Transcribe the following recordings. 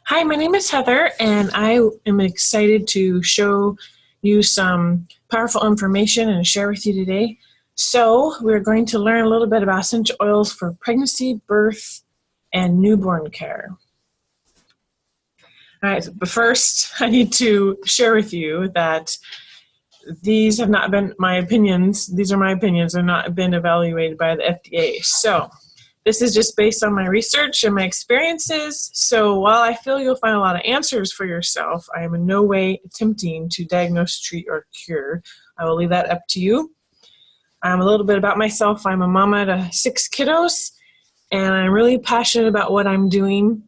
Hi, my name is Heather, and I am excited to show you some powerful information and share with you today. So, we're going to learn a little bit about essential oils for pregnancy, birth, and newborn care. All right, but first, I need to share with you that these have not been my opinions. These are my opinions. They've not been evaluated by the FDA. So, this is just based on my research and my experiences. So while I feel you'll find a lot of answers for yourself, I am in no way attempting to diagnose, treat, or cure. I will leave that up to you. A little bit about myself. I'm a mama to 6 kiddos, and I'm really passionate about what I'm doing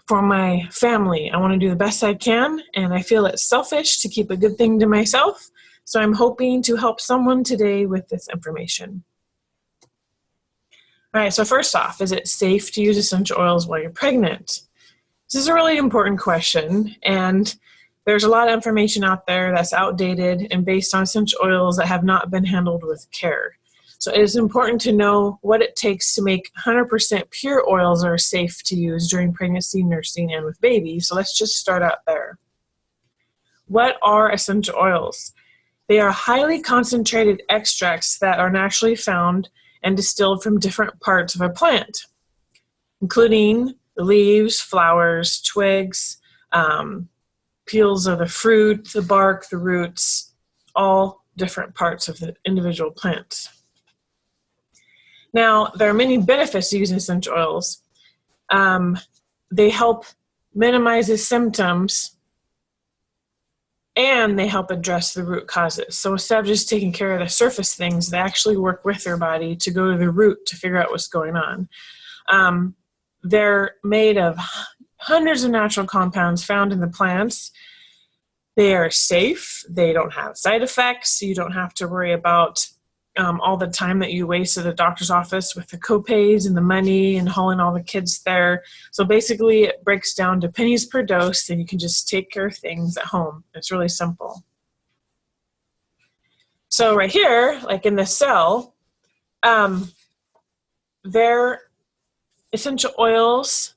for my family. I want to do the best I can, and I feel it's selfish to keep a good thing to myself. So I'm hoping to help someone today with this information. All right, so first off, is it safe to use essential oils while you're pregnant? This is a really important question, and there's a lot of information out there that's outdated and based on essential oils that have not been handled with care. So it is important to know what it takes to make 100% pure oils that are safe to use during pregnancy, nursing, and with babies. So let's just start out there. What are essential oils? They are highly concentrated extracts that are naturally found and distilled from different parts of a plant, including the leaves, flowers, twigs, peels of the fruit, the bark, the roots, all different parts of the individual plants. Now, there are many benefits to using essential oils. They help minimize the symptoms, and they help address the root causes. So instead of just taking care of the surface things, they actually work with their body to go to the root to figure out what's going on. They're made of hundreds of natural compounds found in the plants. They are safe. They don't have side effects. You don't have to worry about all the time that you waste at the doctor's office with the co-pays and the money and hauling all the kids there. So basically it breaks down to pennies per dose, and you can just take care of things at home. It's really simple. So right here, like in the cell, their essential oils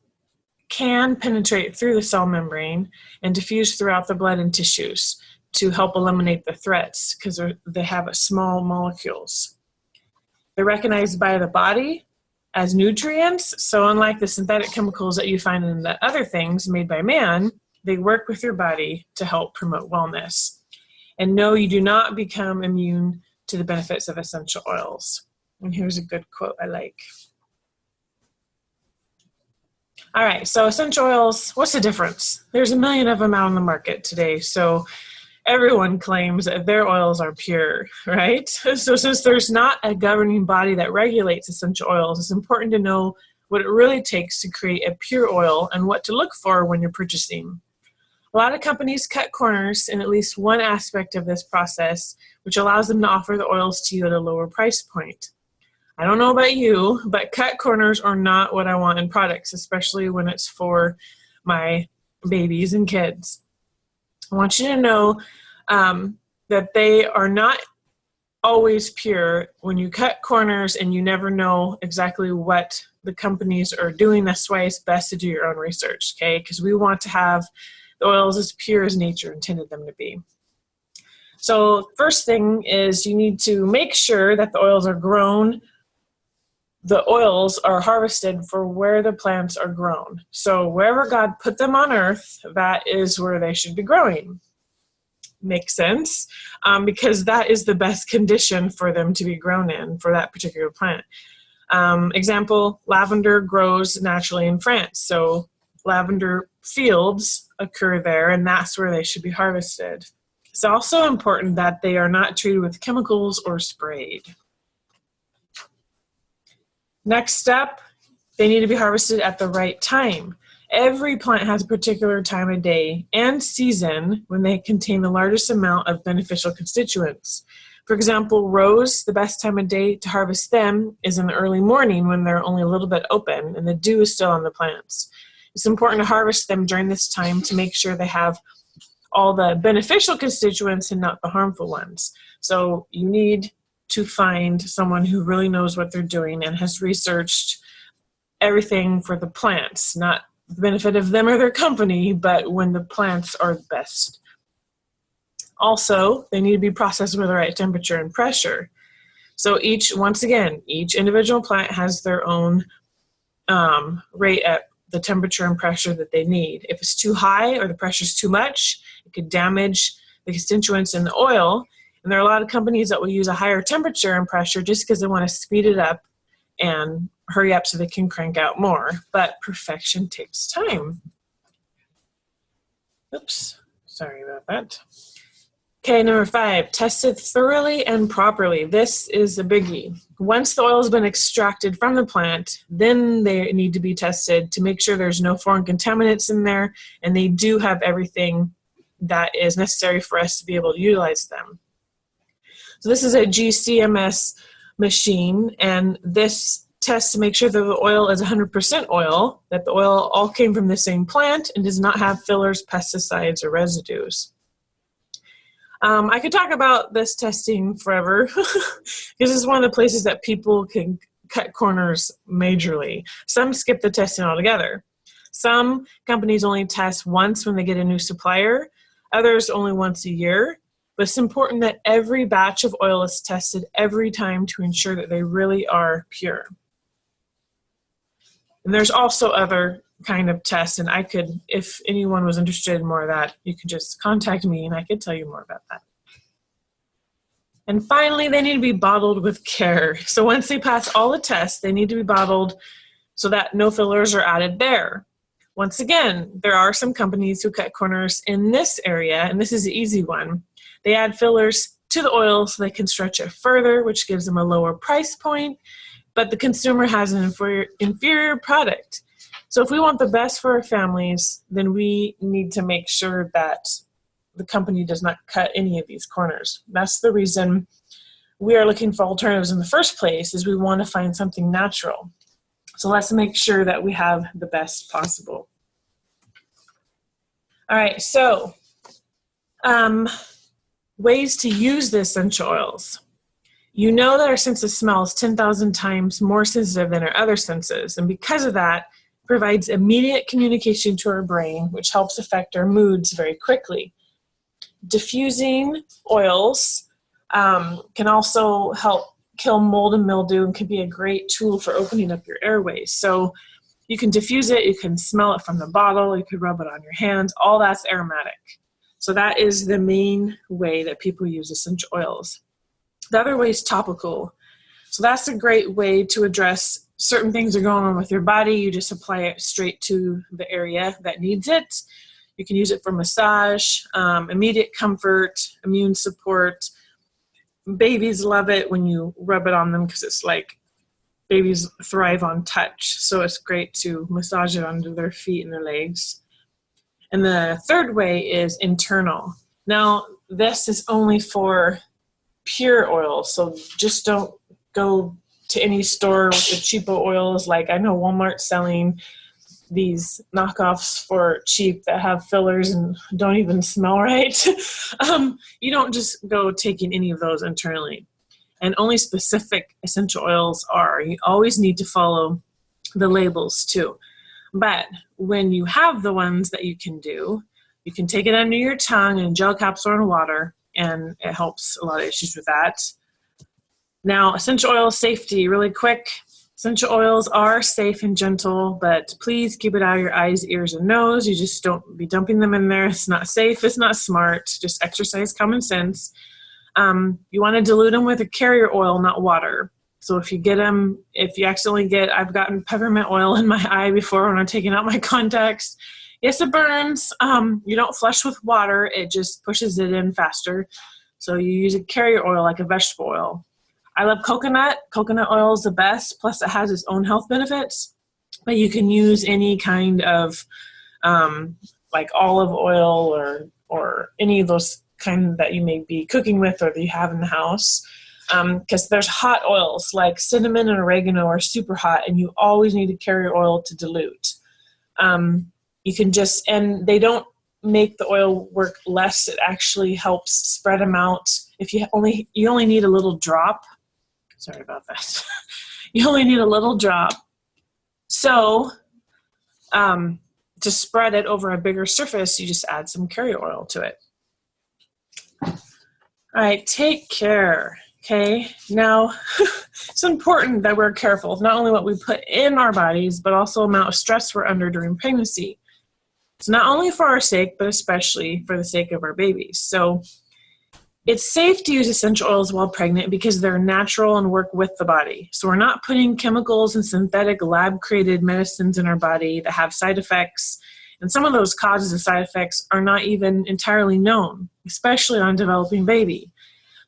can penetrate through the cell membrane and diffuse throughout the blood and tissues to help eliminate the threats because they have small molecules. They're recognized by the body as nutrients, so unlike the synthetic chemicals that you find in the other things made by man, they work with your body to help promote wellness. And no, you do not become immune to the benefits of essential oils. And here's a good quote I like. All right, so essential oils, what's the difference? There's a million of them out on the market today, so everyone claims that their oils are pure, right? So since there's not a governing body that regulates essential oils, it's important to know what it really takes to create a pure oil and what to look for when you're purchasing. A lot of companies cut corners in at least one aspect of this process, which allows them to offer the oils to you at a lower price point. I don't know about you, but cut corners are not what I want in products, especially when it's for my babies and kids. I want you to know that they are not always pure. When you cut corners and you never know exactly what the companies are doing, that's why it's best to do your own research, okay? Because we want to have the oils as pure as nature intended them to be. So first thing is you need to make sure that the oils are grown. The oils are harvested for where the plants are grown. So wherever God put them on earth, that is where they should be growing. Makes sense, because that is the best condition for them to be grown in for that particular plant. Example, lavender grows naturally in France. So lavender fields occur there, and that's where they should be harvested. It's also important that they are not treated with chemicals or sprayed. Next step, they need to be harvested at the right time. Every plant has a particular time of day and season when they contain the largest amount of beneficial constituents. For example, rose, the best time of day to harvest them is in the early morning when they're only a little bit open and the dew is still on the plants. It's important to harvest them during this time to make sure they have all the beneficial constituents and not the harmful ones. So you need to find someone who really knows what they're doing and has researched everything for the plants, not the benefit of them or their company, but when the plants are the best. Also, they need to be processed with the right temperature and pressure. So once again, each individual plant has their own rate at the temperature and pressure that they need. If it's too high or the pressure is too much, it could damage the constituents in the oil. And there are a lot of companies that will use a higher temperature and pressure just because they want to speed it up and hurry up so they can crank out more. But perfection takes time. Oops, sorry about that. Okay, number 5, test it thoroughly and properly. This is a biggie. Once the oil has been extracted from the plant, then they need to be tested to make sure there's no foreign contaminants in there, and they do have everything that is necessary for us to be able to utilize them. So this is a GCMS machine, and this tests to make sure that the oil is 100% oil, that the oil all came from the same plant and does not have fillers, pesticides, or residues. I could talk about this testing forever because this is one of the places that people can cut corners majorly. Some skip the testing altogether. Some companies only test once when they get a new supplier, others only once a year. But it's important that every batch of oil is tested every time to ensure that they really are pure. And there's also other kind of tests, and I could, if anyone was interested in more of that, you could just contact me and I could tell you more about that. And finally, they need to be bottled with care. So once they pass all the tests, they need to be bottled so that no fillers are added there. Once again, there are some companies who cut corners in this area, and this is the easy one. They add fillers to the oil so they can stretch it further, which gives them a lower price point, but the consumer has an inferior product. So if we want the best for our families, then we need to make sure that the company does not cut any of these corners. That's the reason we are looking for alternatives in the first place, is we want to find something natural. So let's make sure that we have the best possible. All right, so ways to use the essential oils. You know that our sense of smell is 10,000 times more sensitive than our other senses, and because of that, provides immediate communication to our brain, which helps affect our moods very quickly. Diffusing oils can also help kill mold and mildew and can be a great tool for opening up your airways. So you can diffuse it, you can smell it from the bottle, you can rub it on your hands, all that's aromatic. So that is the main way that people use essential oils. The other way is topical. So that's a great way to address certain things that are going on with your body. You just apply it straight to the area that needs it. You can use it for massage, immediate comfort, immune support. Babies love it when you rub it on them because it's like babies thrive on touch. So it's great to massage it under their feet and their legs. And the third way is internal. Now, this is only for pure oil, so just don't go to any store with cheapo oils. Like I know Walmart selling these knockoffs for cheap that have fillers and don't even smell right. You don't just go taking any of those internally. And only specific essential oils are. You always need to follow the labels too. But when you have the ones that you can do, you can take it under your tongue in gel capsule and water, and it helps a lot of issues with that. Now, essential oil safety, really quick. Essential oils are safe and gentle, but please keep it out of your eyes, ears, and nose. You just don't be dumping them in there. It's not safe. It's not smart. Just exercise common sense. You want to dilute them with a carrier oil, not water. So if you get them, if you accidentally get, I've gotten peppermint oil in my eye before when I'm taking out my contacts. Yes, it burns. You don't flush with water. It just pushes it in faster. So you use a carrier oil like a vegetable oil. I love coconut. Coconut oil is the best. Plus, it has its own health benefits. But you can use any kind of like olive oil or any of those kind that you may be cooking with or that you have in the house. Because there's hot oils like cinnamon and oregano are super hot, and you always need a carrier oil to dilute. You can just, and they don't make the oil work less. It actually helps spread them out. If you only need a little drop. Sorry about that. You only need a little drop. So to spread it over a bigger surface, you just add some carrier oil to it. All right, take care. Okay, now it's important that we're careful of not only what we put in our bodies, but also the amount of stress we're under during pregnancy. It's not only for our sake, but especially for the sake of our babies. So it's safe to use essential oils while pregnant because they're natural and work with the body. So we're not putting chemicals and synthetic lab-created medicines in our body that have side effects. And some of those causes of side effects are not even entirely known, especially on a developing baby.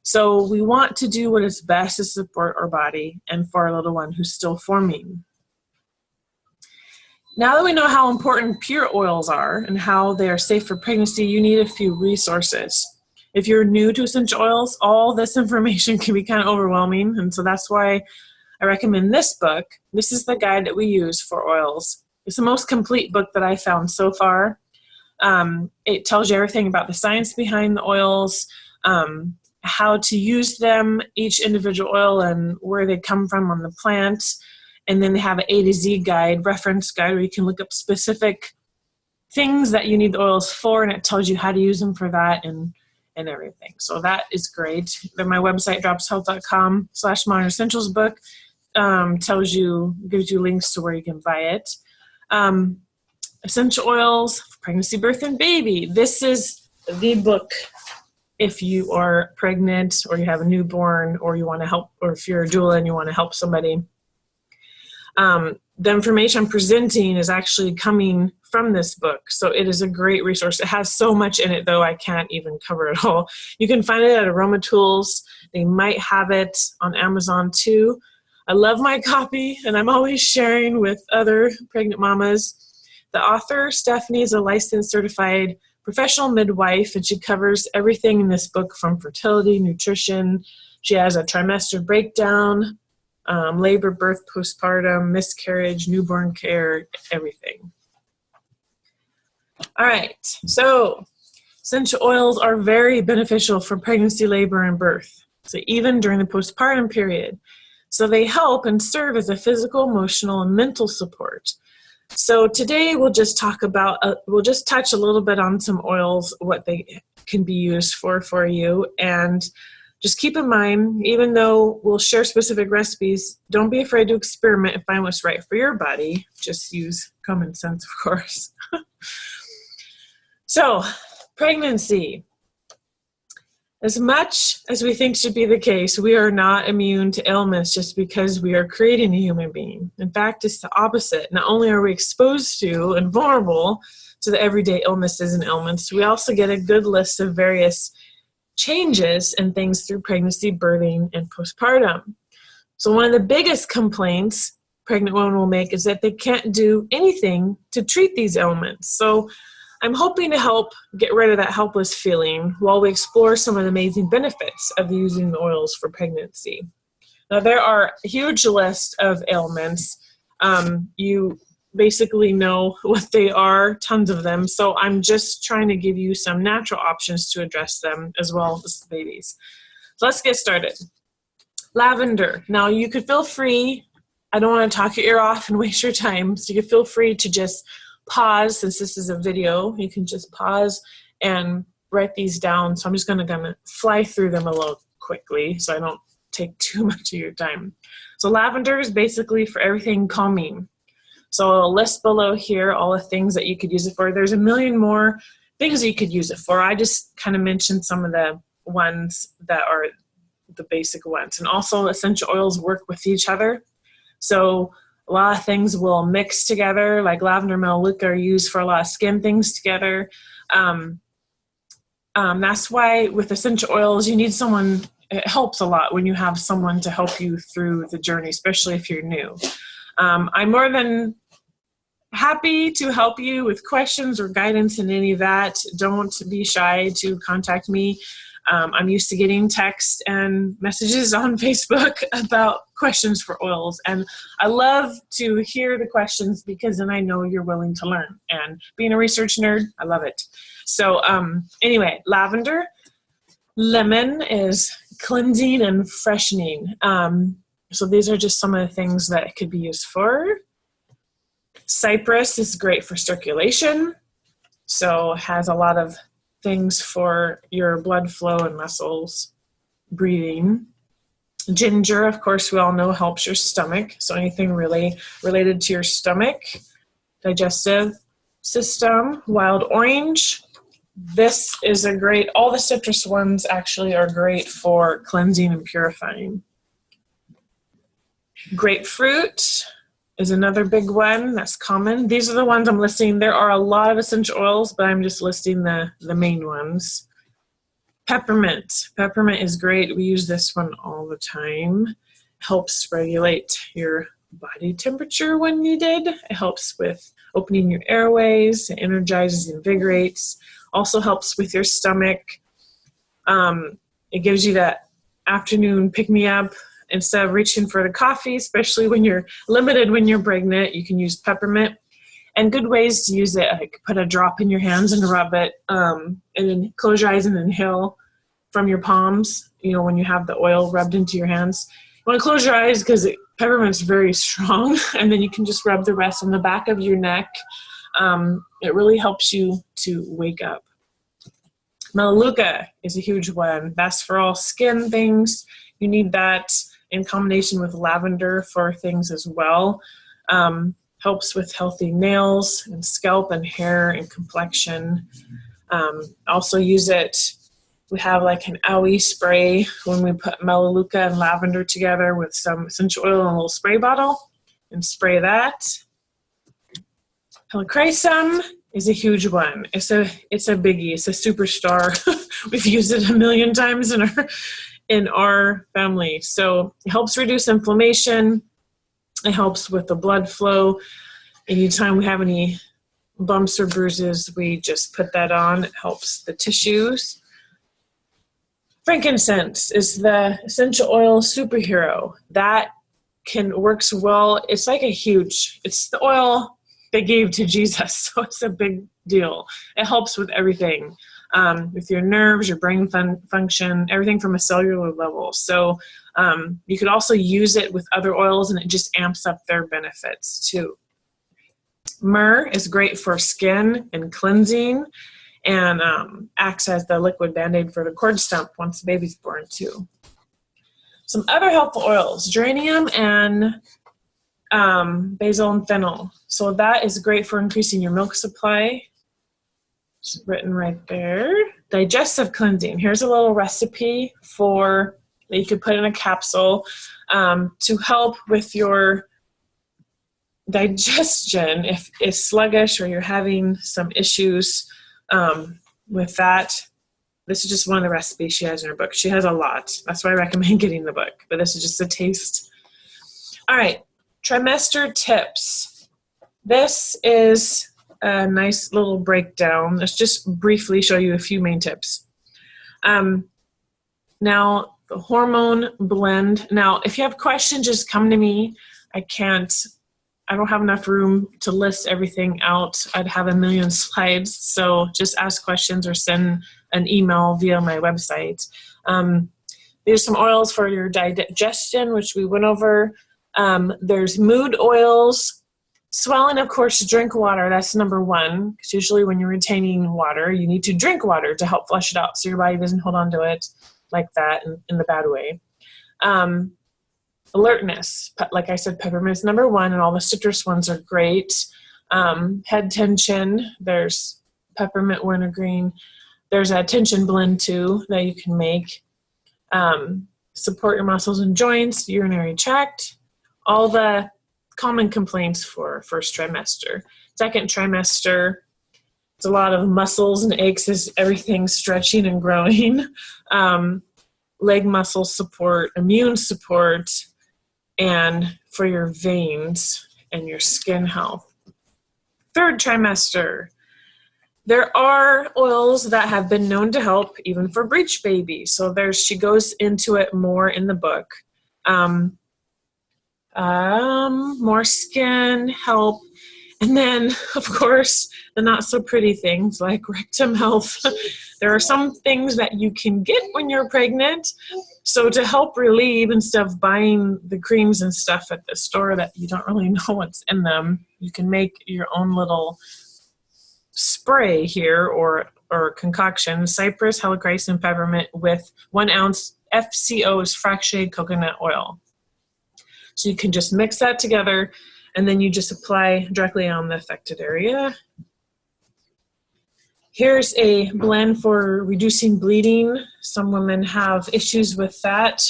So we want to do what is best to support our body and for our little one who's still forming. Now that we know how important pure oils are and how they are safe for pregnancy, you need a few resources. If you're new to essential oils, all this information can be kind of overwhelming, and so that's why I recommend this book. This is the guide that we use for oils. It's the most complete book that I found so far. It tells you everything about the science behind the oils, how to use them, each individual oil and where they come from on the plant. And then they have an A to Z guide, reference guide, where you can look up specific things that you need the oils for, and it tells you how to use them for that and everything. So that is great. Then my website, dropshealth.com/modern essentials book, gives you links to where you can buy it. Essential oils for pregnancy, birth, and baby. This is the book if you are pregnant or you have a newborn or you want to help, or if you're a doula and you want to help somebody. The information I'm presenting is actually coming from this book, so it is a great resource. It has so much in it, though I can't even cover it all. You can find it at Aroma Tools. They might have it on Amazon too. I love my copy, and I'm always sharing with other pregnant mamas. The author, Stephanie, is a licensed certified professional midwife, and she covers everything in this book from fertility, nutrition. She has a trimester breakdown, labor, birth, postpartum, miscarriage, newborn care, everything. All right, so essential oils are very beneficial for pregnancy, labor, and birth, so even during the postpartum period. So they help and serve as a physical, emotional, and mental support. So today we'll just talk about, we'll just touch a little bit on some oils, what they can be used for you, and just keep in mind, even though we'll share specific recipes, don't be afraid to experiment and find what's right for your body. Just use common sense, of course. So, pregnancy. As much as we think should be the case, we are not immune to ailments just because we are creating a human being. In fact, it's the opposite. Not only are we exposed to and vulnerable to the everyday illnesses and ailments, we also get a good list of various changes and things through pregnancy, birthing, and postpartum. So one of the biggest complaints pregnant women will make is that they can't do anything to treat these ailments. So I'm hoping to help get rid of that helpless feeling while we explore some of the amazing benefits of using the oils for pregnancy. Now, there are a huge list of ailments. You basically know what they are, tons of them. So I'm just trying to give you some natural options to address them as well as the babies. So let's get started. Lavender. Now, you could feel free. I don't want to talk your ear off and waste your time. So you can feel free to just pause, since this is a video. You can just pause and write these down. So I'm just gonna fly through them a little quickly so I don't take too much of your time. So lavender is basically for everything calming. So I'll list below here all the things that you could use it for. There's a million more things that you could use it for. I just kind of mentioned some of the ones that are the basic ones. And also essential oils work with each other. So a lot of things will mix together, like lavender and Melaleuca are used for a lot of skin things together. That's why with essential oils, you need someone. It helps a lot when you have someone to help you through the journey, especially if you're new. I'm more than happy to help you with questions or guidance in any of that. Don't be shy to contact me. I'm used to getting text and messages on Facebook about questions for oils. And I love to hear the questions because then I know you're willing to learn. And being a research nerd, I love it. So anyway, lavender. Lemon is cleansing and freshening. So these are just some of the things that it could be used for. Cypress is great for circulation, so has a lot of things for your blood flow and muscles, breathing. Ginger, of course, we all know helps your stomach, so anything really related to your stomach, digestive system. Wild orange, this is a great, all the citrus ones actually are great for cleansing and purifying. Grapefruit is another big one that's common. These are the ones I'm listing. There are a lot of essential oils, but I'm just listing the main ones. Peppermint. Peppermint is great. We use this one all the time. Helps regulate your body temperature when needed. It helps with opening your airways. It energizes and invigorates. Also helps with your stomach. It gives you that afternoon pick-me-up. Instead of reaching for the coffee, especially when you're limited when you're pregnant, you can use peppermint. And good ways to use it, like put a drop in your hands and rub it, and then close your eyes and inhale from your palms, you know, when you have the oil rubbed into your hands. You want to close your eyes because peppermint's very strong, and then you can just rub the rest on the back of your neck. It really helps you to wake up. Melaleuca is a huge one. That's for all skin things. You need that in combination with lavender for things as well. Helps with healthy nails and scalp and hair and complexion. Also use it, we have like an owie spray when we put Melaleuca and lavender together with some essential oil in a little spray bottle and spray that. Helichrysum is a huge one. It's a biggie. It's a superstar. We've used it a million times in our family. So it helps reduce inflammation. It helps with the blood flow. Anytime we have any bumps or bruises, we just put that on. It helps the tissues. Frankincense is the essential oil superhero. That works well. It's like it's the oil they gave to Jesus, so it's a big deal. It helps with everything. With your nerves, your brain function, everything from a cellular level. So you could also use it with other oils, and it just amps up their benefits too. Myrrh is great for skin and cleansing, and acts as the liquid band-aid for the cord stump once the baby's born too. Some other helpful oils, geranium and basil and fennel. So that is great for increasing your milk supply. It's written right there. Digestive cleansing. Here's a little recipe that you could put in a capsule to help with your digestion if it's sluggish or you're having some issues with that. This is just one of the recipes she has in her book. She has a lot. That's why I recommend getting the book. But this is just a taste. All right. Trimester tips. This is a nice little breakdown. Let's just briefly show you a few main tips. Now, the hormone blend. Now, if you have questions, just come to me. I don't have enough room to list everything out. I'd have a million slides. So just ask questions or send an email via my website. There's some oils for your digestion, which we went over. There's mood oils. Swelling, of course, drink water. That's number one, because usually when you're retaining water, you need to drink water to help flush it out so your body doesn't hold on to it like that in the bad way. Alertness. Like I said, peppermint's number one, and all the citrus ones are great. Head tension. There's peppermint, wintergreen. There's a tension blend, too, that you can make. Support your muscles and joints, urinary tract. All the common complaints for first trimester. Second trimester, it's a lot of muscles and aches as everything's stretching and growing. Leg muscle support, immune support, and for your veins and your skin health. Third trimester, there are oils that have been known to help even for breech babies. So she goes into it more in the book. More skin help. And then, of course, the not so pretty things like rectum health. There are some things that you can get when you're pregnant. So to help relieve, instead of buying the creams and stuff at the store that you don't really know what's in them, you can make your own little spray here or concoction. Cypress, Helichrysum, Peppermint with 1 ounce FCO's fractionated coconut oil. So you can just mix that together, and then you just apply directly on the affected area. Here's a blend for reducing bleeding. Some women have issues with that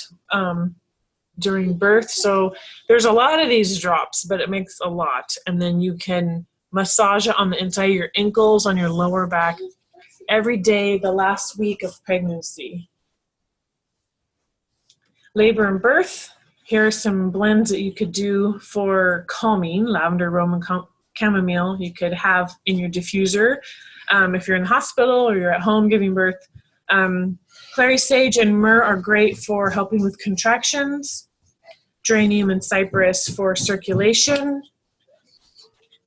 during birth. So there's a lot of these drops, but it makes a lot. And then you can massage it on the inside of your ankles, on your lower back, every day the last week of pregnancy. Labor and birth. Here are some blends that you could do for calming. Lavender, Roman chamomile you could have in your diffuser. If you're in the hospital or you're at home giving birth. Clary sage and myrrh are great for helping with contractions. Geranium and cypress for circulation.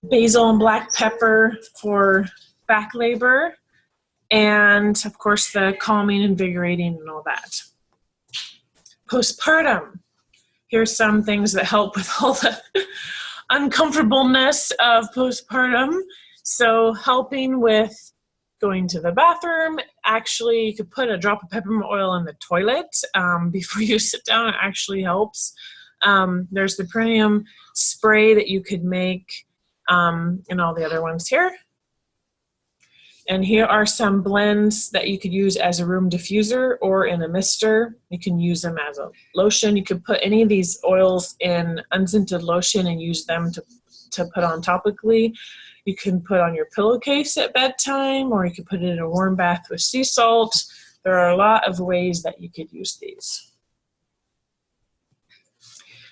Basil and black pepper for back labor. And of course the calming, invigorating, and all that. Postpartum. Here's some things that help with all the uncomfortableness of postpartum. So helping with going to the bathroom. Actually, you could put a drop of peppermint oil in the toilet before you sit down. It actually helps. There's the perineum spray that you could make and all the other ones here. And here are some blends that you could use as a room diffuser or in a mister. You can use them as a lotion. You could put any of these oils in unscented lotion and use them to put on topically. You can put on your pillowcase at bedtime, or you could put it in a warm bath with sea salt. There are a lot of ways that you could use these.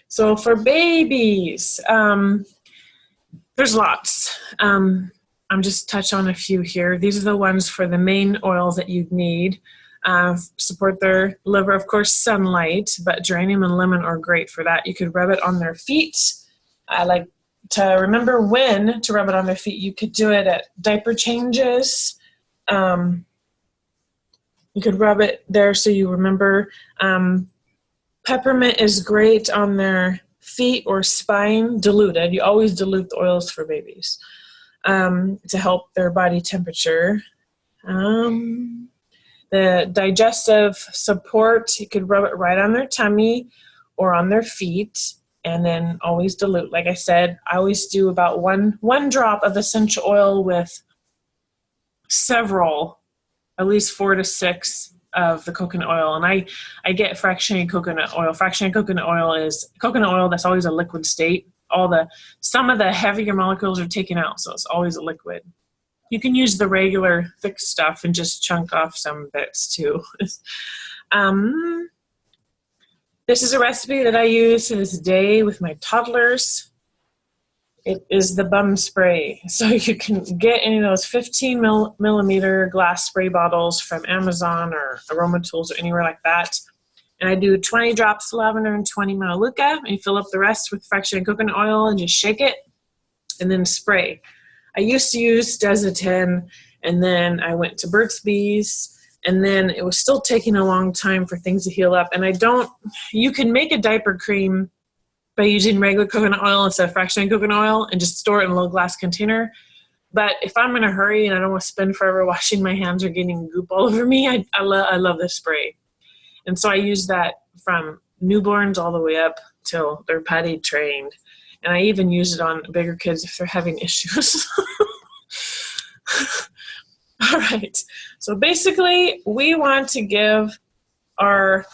So for babies, there's lots. I'm just touch on a few here. These are the ones for the main oils that you'd need. Support their liver, of course, sunlight, but geranium and lemon are great for that. You could rub it on their feet. I like to remember when to rub it on their feet. You could do it at diaper changes. You could rub it there so you remember. Peppermint is great on their feet or spine, diluted. You always dilute the oils for babies. To help their body temperature. The digestive support, you could rub it right on their tummy or on their feet, and then always dilute. Like I said, I always do about one drop of essential oil with several, at least 4 to 6 of the coconut oil. And I get fractionated coconut oil. Fractionated coconut oil is coconut oil that's always a liquid state. Some of the heavier molecules are taken out, so it's always a liquid. You can use the regular thick stuff and just chunk off some bits too. This is a recipe that I use to this day with my toddlers. It is the bum spray. So you can get any of those 15 millimeter glass spray bottles from Amazon or Aroma Tools or anywhere like that. And I do 20 drops of lavender and 20 Melaleuca, and you fill up the rest with fractionated coconut oil and just shake it and then spray. I used to use Desitin, and then I went to Burt's Bees, and then it was still taking a long time for things to heal up. And you can make a diaper cream by using regular coconut oil instead of fractionated coconut oil and just store it in a little glass container. But if I'm in a hurry and I don't want to spend forever washing my hands or getting goop all over me, I love this spray. And so I use that from newborns all the way up till they're potty trained. And I even use it on bigger kids if they're having issues. All right. So basically, we want to give our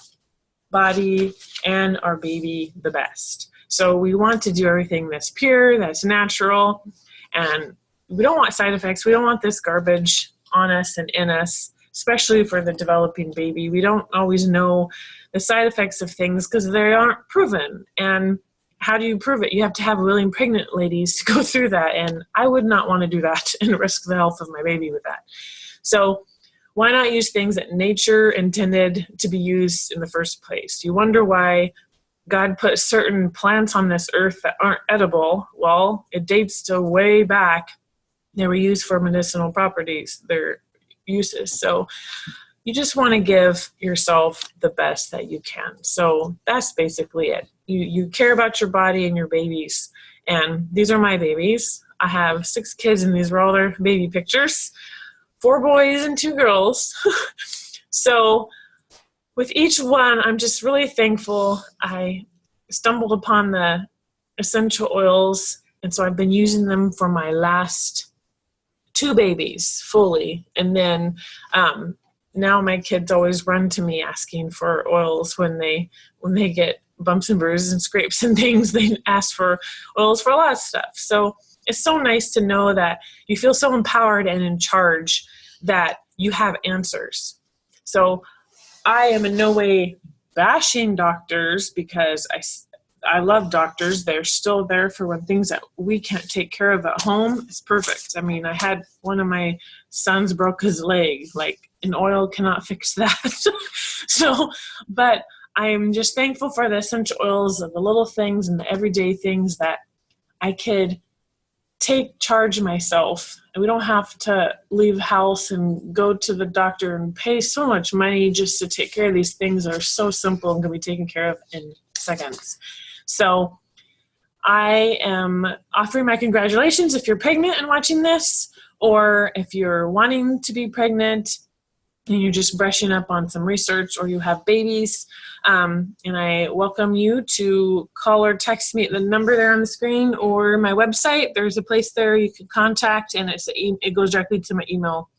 body and our baby the best. So we want to do everything that's pure, that's natural, and we don't want side effects. We don't want this garbage on us and in us, especially for the developing baby. We don't always know the side effects of things because they aren't proven. And how do you prove it? You have to have willing pregnant ladies to go through that. And I would not want to do that and risk the health of my baby with that. So why not use things that nature intended to be used in the first place? You wonder why God put certain plants on this earth that aren't edible. Well, it dates to way back. They were used for medicinal properties, their uses. So you just want to give yourself the best that you can. So that's basically it. You care about your body and your babies. And these are my babies. I have 6 kids, and these are all their baby pictures. 4 boys and 2 girls. So with each one, I'm just really thankful. I stumbled upon the essential oils, and so I've been using them for my last 2 babies fully. And then now my kids always run to me asking for oils when they get bumps and bruises and scrapes and things. They ask for oils for a lot of stuff. So it's so nice to know that you feel so empowered and in charge that you have answers. So I am in no way bashing doctors, because I love doctors. They're still there for when things that we can't take care of at home. It's perfect. I mean, I had one of my sons broke his leg. Like, an oil cannot fix that. So, but I am just thankful for the essential oils and the little things and the everyday things that I could take charge of myself. And we don't have to leave the house and go to the doctor and pay so much money just to take care of these things that are so simple and can be taken care of in seconds. So I am offering my congratulations if you're pregnant and watching this, or if you're wanting to be pregnant and you're just brushing up on some research, or you have babies. And I welcome you to call or text me at the number there on the screen, or my website. There's a place there you can contact, and it goes directly to my email.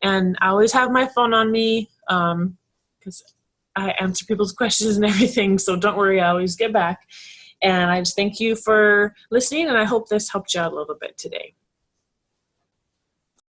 And I always have my phone on me because I answer people's questions and everything. So don't worry, I always get back. And I just thank you for listening, and I hope this helped you out a little bit today.